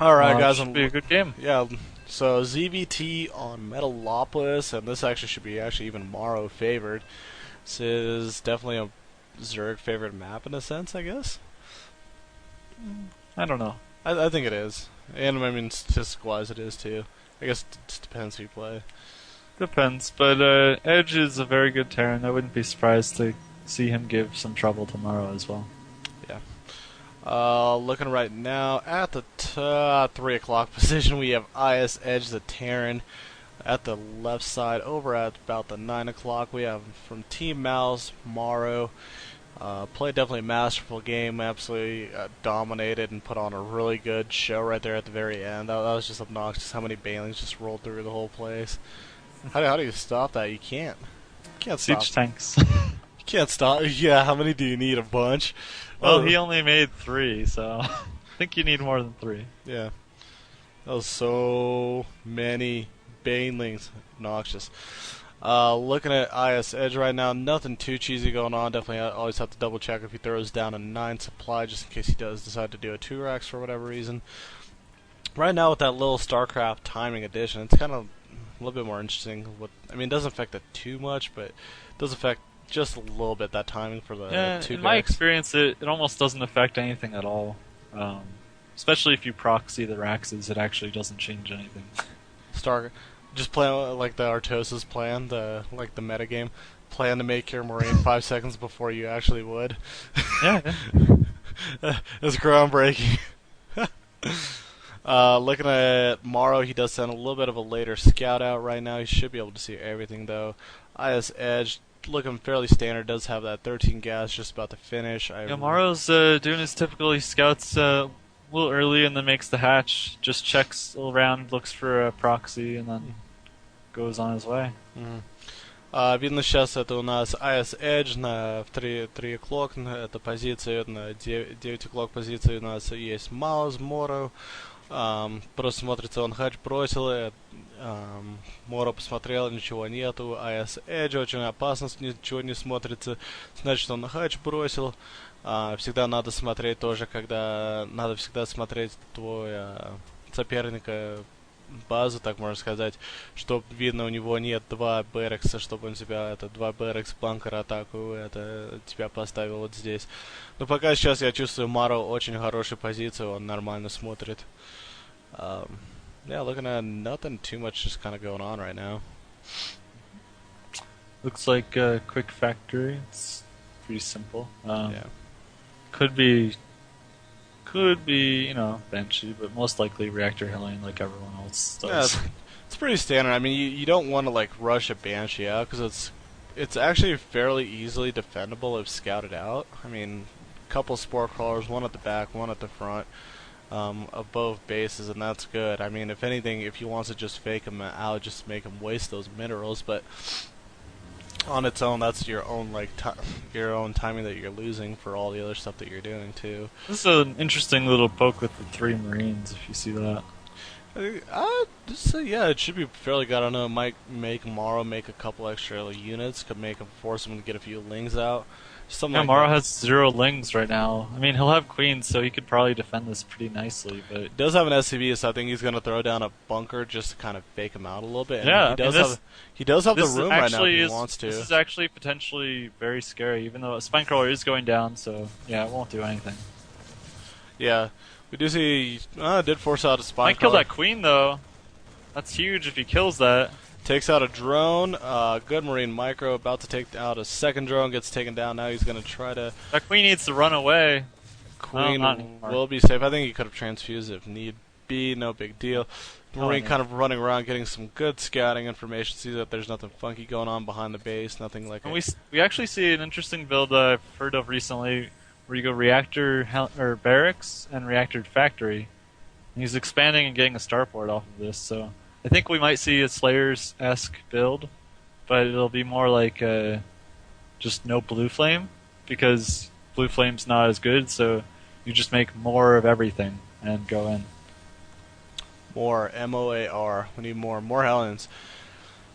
All right, guys. Should be a good game. Yeah. So ZVT on Metalopolis, and this actually should be even Morrow favored. This is definitely a Zerg favorite map in a sense, I guess. I don't know. I think it is, and I mean statistic-wise, it is too. I guess it just depends who you play. Depends, but Edge is a very good Terran. I wouldn't be surprised to see him give some trouble tomorrow as well. Yeah. Looking right now at the 3 o'clock position, we have iSEdge, the Terran. At the left side, over at about the 9 o'clock, we have from Team mouzMorroW. Played definitely a masterful game, absolutely dominated and put on a really good show right there at the very end. That was just obnoxious how many banelings just rolled through the whole place. How do you stop that? You can't. You can't stop. Siege tanks. You can't stop. Yeah, how many do you need? A bunch? Well, he only made 3, so I think you need more than 3. Yeah. That was so many banelings. Obnoxious. Looking at iSEdge right now, nothing too cheesy going on. Definitely always have to double check if he throws down a 9 supply, just in case he does decide to do a 2-rax for whatever reason. Right now with that little StarCraft timing addition, it's kind of a little bit more interesting. I mean, it doesn't affect it too much, but it does affect just a little bit that timing for the Yeah, 2 in my decks. experience, it almost doesn't affect anything at all. Especially if you proxy the Raxes, it actually doesn't change anything. Just play like the Artosis plan, the metagame. Plan to make your Marine 5 seconds before you actually would. Yeah. It's groundbreaking. Looking at Morrow, he does send a little bit of a later scout out right now. He should be able to see everything though. iSEdge, looking fairly standard, does have that 13 gas just about to finish. Yeah, Morrow's doing his typical. He scouts a little early and then makes the hatch. Just checks around, looks for a proxy, and then goes on his way. Видно сейчас это у нас iSEdge в 3 o'clock, это позиция, на 9 o'clock позиции у нас есть mouzMorroW. Просто смотрится, он хач бросил, Моро посмотрел, ничего нету, iSEdge очень опасно, ничего не смотрится, значит он хач бросил. Всегда надо смотреть тоже, надо всегда смотреть соперника базу, так можно сказать, чтобы видно у него нет 2 берекса, чтобы он тебя 2 берекс банкер атаку тебя поставил вот здесь. Но пока сейчас я чувствую Моро очень хорошую позицию, он нормально смотрит. Yeah, looking at nothing too much just kind of going on right now. Looks like a quick factory. It's pretty simple. Yeah. Could be, Banshee, but most likely Reactor Hillian like everyone else does. Yeah, it's pretty standard. I mean, you don't want to like rush a Banshee out because it's actually fairly easily defendable if scouted out. I mean, a couple spore crawlers, one at the back, one at the front, of both bases, and that's good. I mean, if anything, if he wants to just fake him out, just make him waste those minerals, but on its own, that's your own your own timing that you're losing for all the other stuff that you're doing too. This is an interesting little poke with the 3 Marines, if you see that. Yeah, it should be fairly good. I don't know, it might make Morrow make a couple extra units, could make him force him to get a few lings out. Something like Morrow that. has 0 lings right now. I mean, he'll have queens, so he could probably defend this pretty nicely, but... He does have an SCV, so I think he's going to throw down a bunker just to kind of fake him out a little bit. And yeah, he does have the room right now if he is, wants to. This is actually potentially very scary, even though a Spinecrawler is going down, so yeah, it won't do anything. Yeah, we do see... did force out a Spinecrawler. Might kill that queen, though. That's huge if he kills that. Takes out a drone. Good Marine Micro, about to take out a second drone, gets taken down. Now he's going to try to... That queen needs to run away. Queen not anymore. will be safe. I think he could have transfused if need be. No big deal. Marine kind of running around, getting some good scouting information. See that there's nothing funky going on behind the base. Nothing like. And we actually see an interesting build I've heard of recently, where you go reactor or barracks and reactor factory. And he's expanding and getting a starport off of this. So I think we might see a Slayers-esque build, but it'll be more like just no blue flame, because blue flame's not as good. So you just make more of everything and go in. More MOAR. We need more Hellions.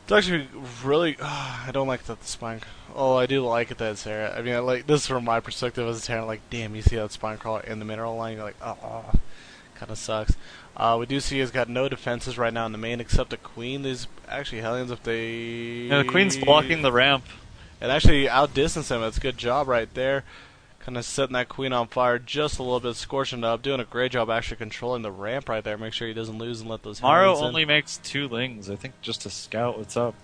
It's actually really. I don't like that the spine. Oh, I do like it that it's there. I mean, I like this from my perspective as a Terran. Like, damn, you see that spine crawler in the mineral line. You're like, kind kind of sucks. We do see he's got no defenses right now in the main except a queen. These actually Hellions, if they... Yeah, the queen's blocking the ramp. And actually outdistance him. That's a good job right there. Kind of setting that queen on fire just a little bit, scorching it up. Doing a great job actually controlling the ramp right there. Make sure he doesn't lose and let those Morrow Hellions in. only makes 2 lings, I think, just to scout what's up.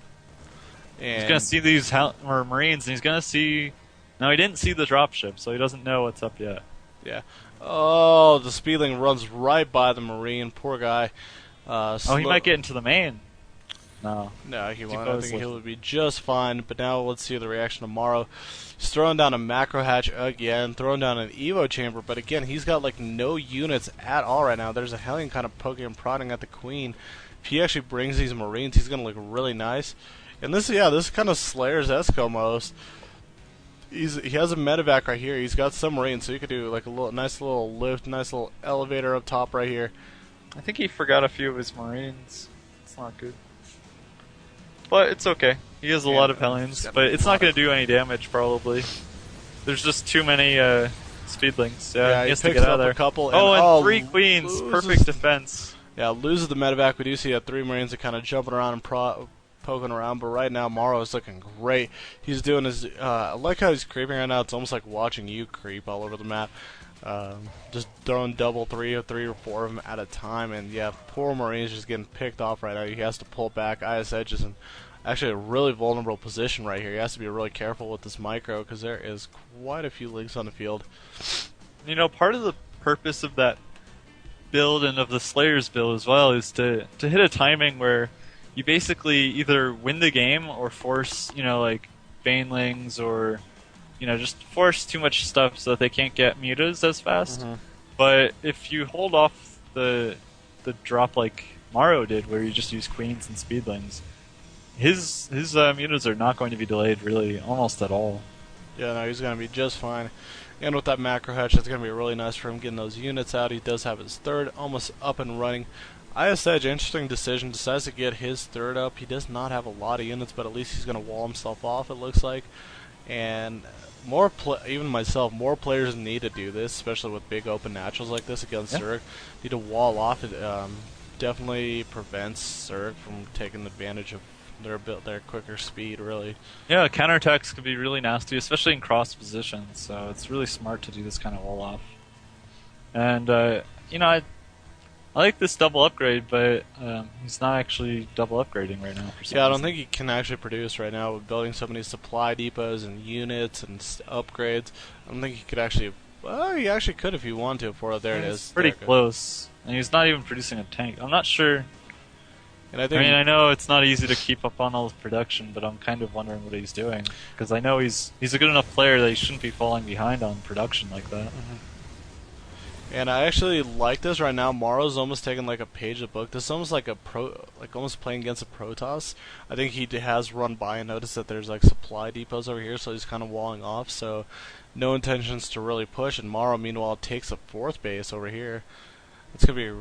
And he's going to see these Marines, and he's going to see... No, he didn't see the dropship, so he doesn't know what's up yet. yeah. Oh, the Speedling runs right by the Marine. Poor guy. Oh, he might get into the main. No. No, he won't. I think he would be just fine. But now let's see the reaction of Morrow. He's throwing down a macro hatch again, throwing down an Evo chamber. But again, he's got like no units at all right now. There's a Hellion kind of poking and prodding at the Queen. If he actually brings these Marines, he's going to look really nice. And this is kind of Slayer's-esque almost. He has a medevac right here. He's got some Marines, so you could do like a nice little lift, nice little elevator up top right here. I think he forgot a few of his Marines. It's not good. But it's okay. He has a lot of Hellions, but it's not going to do any damage, probably. There's just too many Speedlings. Yeah, he has to get out of there. A couple and 3 Queens. Perfect defense. Yeah, loses the medevac. We do see 3 Marines are kind of jumping around and poking around, but right now Morrow is looking great. He's doing his... I like how he's creeping right now. It's almost like watching you creep all over the map. Just throwing double 3 or 4 of them at a time, and yeah, poor Marine's just getting picked off right now. He has to pull back. iSEdge is in actually a really vulnerable position right here. He has to be really careful with this micro because there is quite a few links on the field. You know, part of the purpose of that build and of the Slayer's build as well is to hit a timing where you basically either win the game or force, you know, like Banelings or, you know, just force too much stuff so that they can't get mutas as fast. But if you hold off the drop like Morrow did, where you just use Queens and Speedlings, his mutas are not going to be delayed really almost at all. Yeah, no, he's going to be just fine. And with that macro hatch, it's going to be really nice for him getting those units out. He does have his 3rd almost up and running. iSEdge, interesting decision, decides to get his 3rd up. He does not have a lot of units, but at least he's going to wall himself off, it looks like. And even myself, more players need to do this, especially with big open naturals like this against Zerg. Need to wall off. It definitely prevents Zerg from taking advantage of their quicker speed, really. Yeah, counterattacks could be really nasty, especially in cross positions. So it's really smart to do this kind of wall off. And you know, I like this double upgrade, but he's not actually double upgrading right now. For some I don't reason. think he can actually produce right now with building so many supply depots and units and upgrades. I don't think he could actually... Well, he actually could if he wanted to. There it is. Pretty close. And he's not even producing a tank. I'm not sure... And I mean, I know it's not easy to keep up on all his production, but I'm kind of wondering what he's doing. Because I know he's a good enough player that he shouldn't be falling behind on production like that. And I actually like this right now. Morrow's almost taking like a page of the book. This is almost like almost playing against a Protoss. I think he has run by and noticed that there's like supply depots over here, so he's kind of walling off. So no intentions to really push. And Morrow, meanwhile, takes a 4th base over here. It's gonna be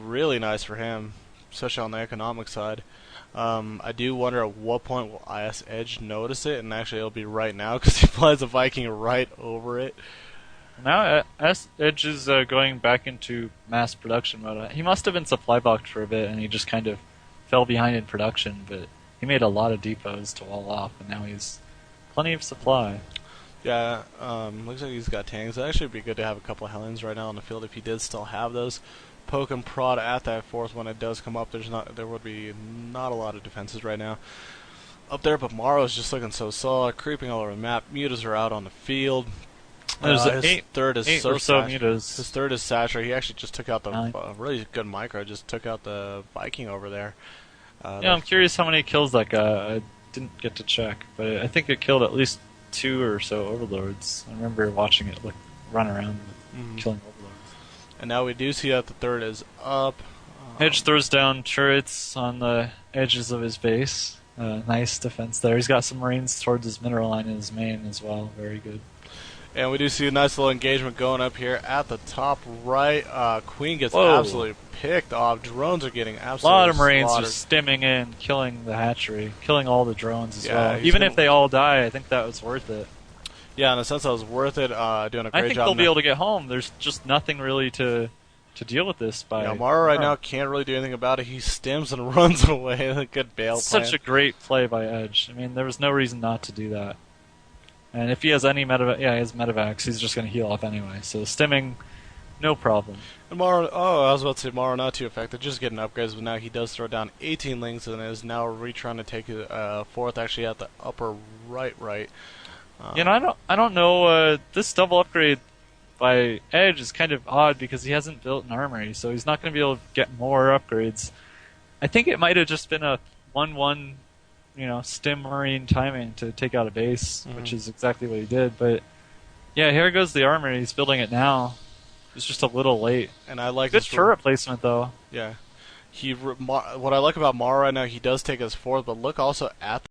really nice for him, especially on the economic side. I do wonder at what point will iSEdge notice it, and actually it'll be right now because he flies a Viking right over it. Now iSEdge is going back into mass production mode. He must have been supply blocked for a bit, and he just kind of fell behind in production, but he made a lot of depots to wall off, and now he's plenty of supply. Yeah, looks like he's got tanks. It'd actually be good to have a couple of Hellions right now on the field if he did still have those. Poke and prod at that 4th when it does come up. There would be not a lot of defenses right now up there, but Morrow's just looking so solid, creeping all over the map. Mutas are out on the field. There's his 8 or so mutas. His 3rd is saturated. He actually just took out the really good micro. Just took out the Viking over there. Yeah, I'm curious how many kills that guy. I didn't get to check, but I think it killed at least 2 or so overlords. I remember watching it run around killing overlords. And now we do see that the 3rd is up. Edge throws down turrets on the edges of his base. Nice defense there. He's got some Marines towards his mineral line in his main as well. Very good. And we do see a nice little engagement going up here at the top right. Queen gets absolutely picked off. Drones are getting absolutely a lot of Marines slaughtered. are stimming in, killing the hatchery, killing all the drones as well. Even if they all die, I think that was worth it. Yeah, in a sense, that was worth it. Doing a great job. I think they'll be able to get home. There's just nothing really to to deal with this by. Yeah, Morrow right now can't really do anything about it. He stims and runs away. A good bail plan. Such a great play by Edge. I mean, there was no reason not to do that. And if he has any medevac, he has medevacs, he's just going to heal up anyway. So stimming, no problem. And Morrow, I was about to say Morrow not too effective, just getting upgrades, but now he does throw down 18 links and is now retrying to take fourth, actually at the upper right. I don't know. This double upgrade by Edge is kind of odd because he hasn't built an armory, so he's not going to be able to get more upgrades. I think it might have just been a 1-1, stim marine timing to take out a base, which is exactly what he did. But yeah, here goes the armory. He's building it now. It's just a little late. And I like good turret placement though. Yeah, what I like about Morrow right now, he does take his fourth, but look also at